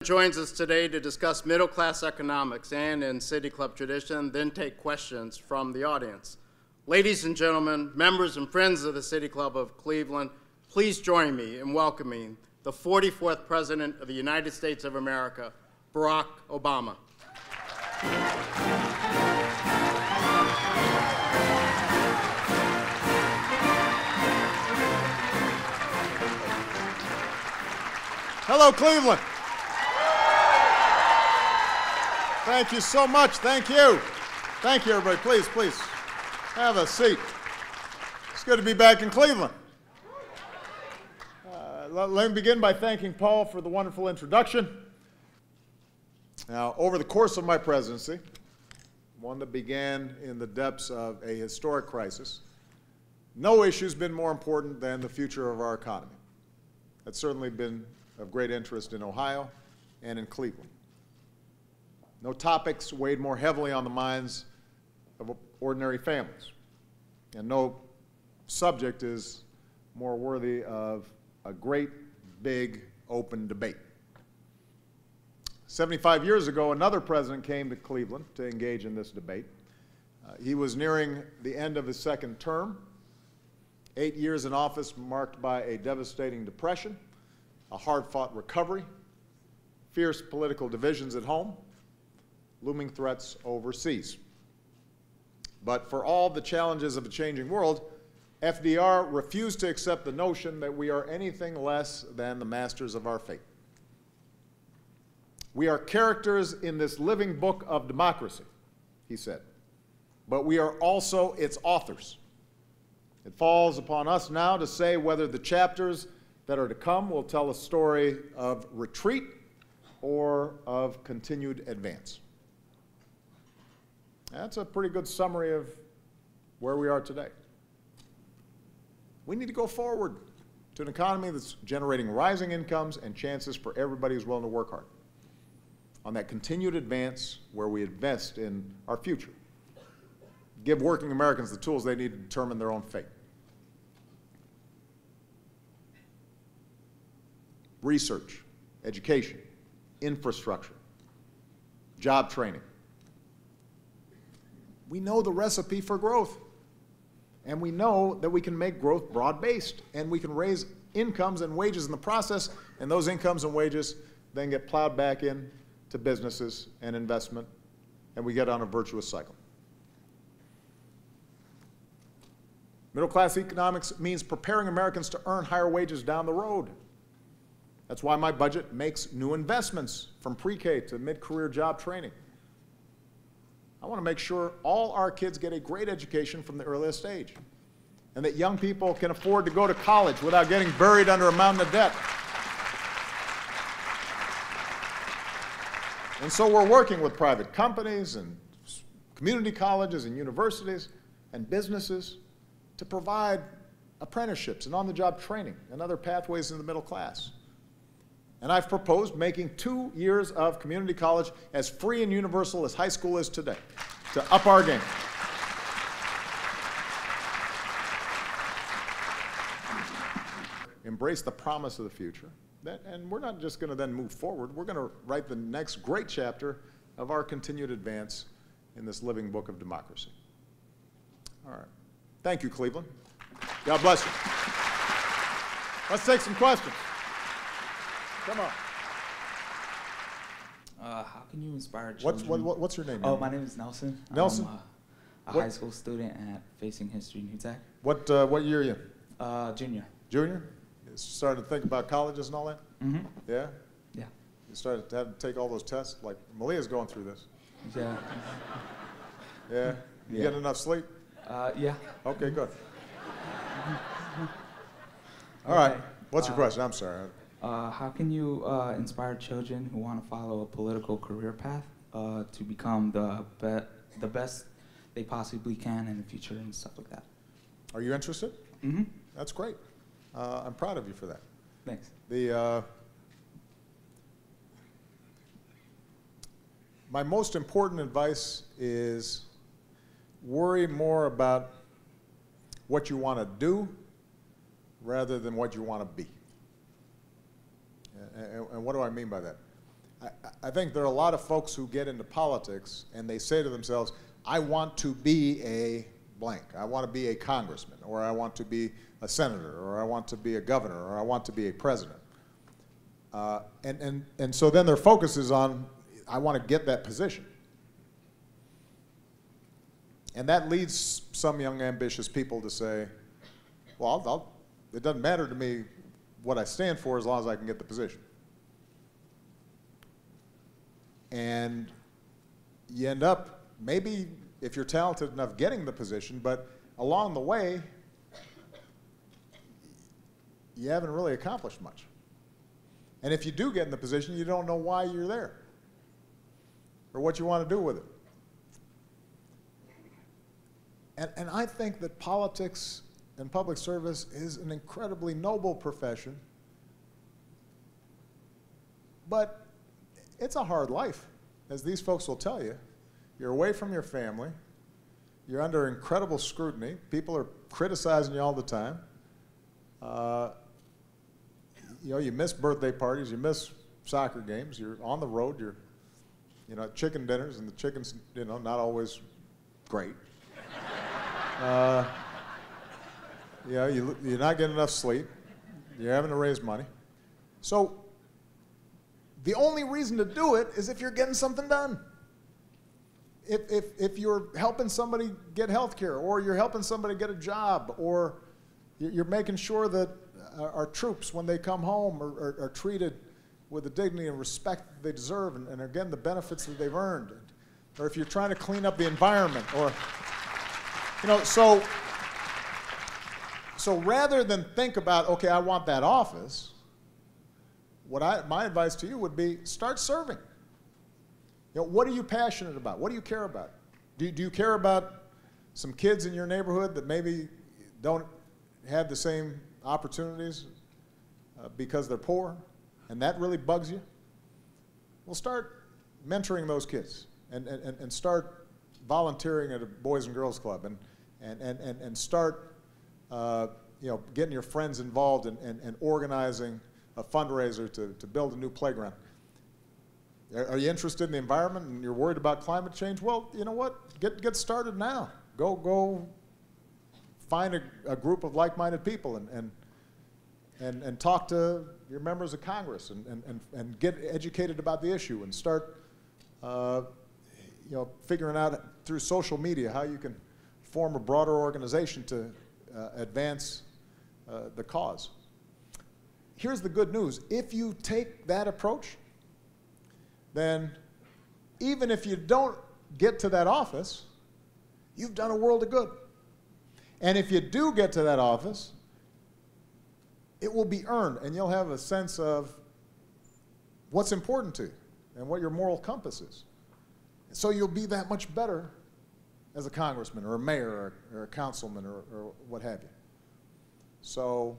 Joins us today to discuss middle-class economics and, in City Club tradition, then take questions from the audience. Ladies and gentlemen, members and friends of the City Club of Cleveland, please join me in welcoming the 44th President of the United States of America, Barack Obama. Hello, Cleveland. Thank you so much. Thank you. Thank you, everybody. Please, please, have a seat. It's good to be back in Cleveland. Let me begin by thanking Paul for the wonderful introduction. Now, over the course of my presidency, one that began in the depths of a historic crisis, no issue's been more important than the future of our economy. That's certainly been of great interest in Ohio and in Cleveland. No topics weighed more heavily on the minds of ordinary families, and no subject is more worthy of a great, big, open debate. 75 years ago, another president came to Cleveland to engage in this debate. He was nearing the end of his second term, 8 years in office marked by a devastating depression, a hard-fought recovery, fierce political divisions at home, looming threats overseas. But for all the challenges of a changing world, FDR refused to accept the notion that we are anything less than the masters of our fate. We are characters in this living book of democracy, he said, but we are also its authors. It falls upon us now to say whether the chapters that are to come will tell a story of retreat or of continued advance. That's a pretty good summary of where we are today. We need to go forward to an economy that's generating rising incomes and chances for everybody who's willing to work hard. On that continued advance where we invest in our future. Give working Americans the tools they need to determine their own fate. Research, education, infrastructure, job training. We know the recipe for growth, and we know that we can make growth broad-based, and we can raise incomes and wages in the process, and those incomes and wages then get plowed back in to businesses and investment, and we get on a virtuous cycle. Middle-class economics means preparing Americans to earn higher wages down the road. That's why my budget makes new investments from pre-K to mid-career job training. I want to make sure all our kids get a great education from the earliest age, and that young people can afford to go to college without getting buried under a mountain of debt. And so we're working with private companies and community colleges and universities and businesses to provide apprenticeships and on-the-job training and other pathways in the middle class. And I've proposed making 2 years of community college as free and universal as high school is today, to up our game. Embrace the promise of the future. And we're not just going to then move forward. We're going to write the next great chapter of our continued advance in this living book of democracy. All right. Thank you, Cleveland. God bless you. Let's take some questions. Come on. How can you inspire children? What's your name? Oh, my name is Nelson. Nelson? I'm a high school student at Facing History New Tech. What year are you in? Junior. Junior? You started to think about colleges and all that? Mm-hmm. Yeah? Yeah. You started to have to take all those tests? Like, Malia's going through this. Yeah. Yeah? You getting enough sleep? Yeah. Okay, good. All right. What's your question? I'm sorry. How can you inspire children who want to follow a political career path to become the best they possibly can in the future and stuff like that? Are you interested? Mm-hmm. That's great. I'm proud of you for that. Thanks. My most important advice is worry more about what you want to do rather than what you want to be. And what do I mean by that? I think there are a lot of folks who get into politics and they say to themselves, I want to be a blank. I want to be a congressman, or I want to be a senator, or I want to be a governor, or I want to be a president. And so then their focus is on, I want to get that position. And that leads some young ambitious people to say, well, it doesn't matter to me what I stand for as long as I can get the position. And you end up, maybe if you're talented enough, getting the position, but along the way, you haven't really accomplished much. And if you do get in the position, you don't know why you're there or what you want to do with it. And I think that politics and public service is an incredibly noble profession, but it's a hard life, as these folks will tell you. You're away from your family. You're under incredible scrutiny. People are criticizing you all the time. You know, you miss birthday parties. You miss soccer games. You're on the road. You're, you know, at chicken dinners, and the chicken's, you know, not always great. You know, you're not getting enough sleep. You're having to raise money. So the only reason to do it is if you're getting something done. If you're helping somebody get health care, or you're helping somebody get a job, or you're making sure that our troops, when they come home, are treated with the dignity and respect that they deserve, and are getting the benefits that they've earned. Or if you're trying to clean up the environment, or, you know, so rather than think about, okay, I want that office, my advice to you would be, start serving. You know, what are you passionate about? What do you care about? Do you care about some kids in your neighborhood that maybe don't have the same opportunities because they're poor, and that really bugs you? Well, start mentoring those kids, and start volunteering at a Boys and Girls Club, and start you know, getting your friends involved and organizing a fundraiser to build a new playground. Are you interested in the environment and you're worried about climate change? Well, you know what? Get started now. Go find a group of like-minded people and talk to your members of Congress and get educated about the issue, and start you know, figuring out through social media how you can form a broader organization to advance the cause. Here's the good news. If you take that approach, then even if you don't get to that office, you've done a world of good. And if you do get to that office, it will be earned, and you'll have a sense of what's important to you and what your moral compass is. So you'll be that much better as a congressman or a mayor or a councilman or what have you. So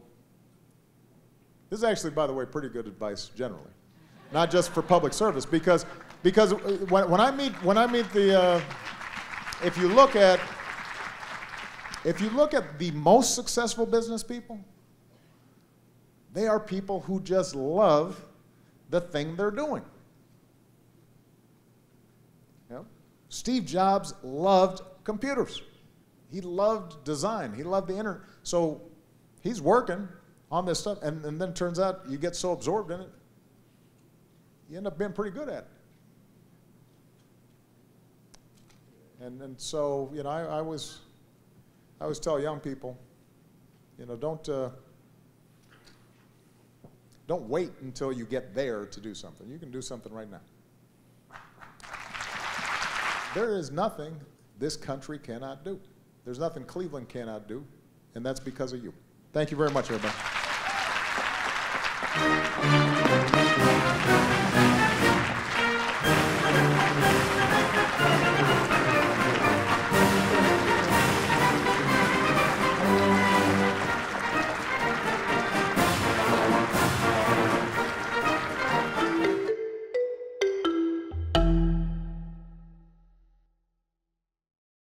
this is actually, by the way, pretty good advice generally, not just for public service, because when I meet the if you look at the most successful business people, they are people who just love the thing they're doing. You know? Steve Jobs loved computers. He loved design. He loved the internet. So he's working on this stuff, and then it turns out you get so absorbed in it, you end up being pretty good at it. And so, you know, I always tell young people, you know, don't wait until you get there to do something. You can do something right now. There is nothing this country cannot do. There's nothing Cleveland cannot do, and that's because of you. Thank you very much, everybody.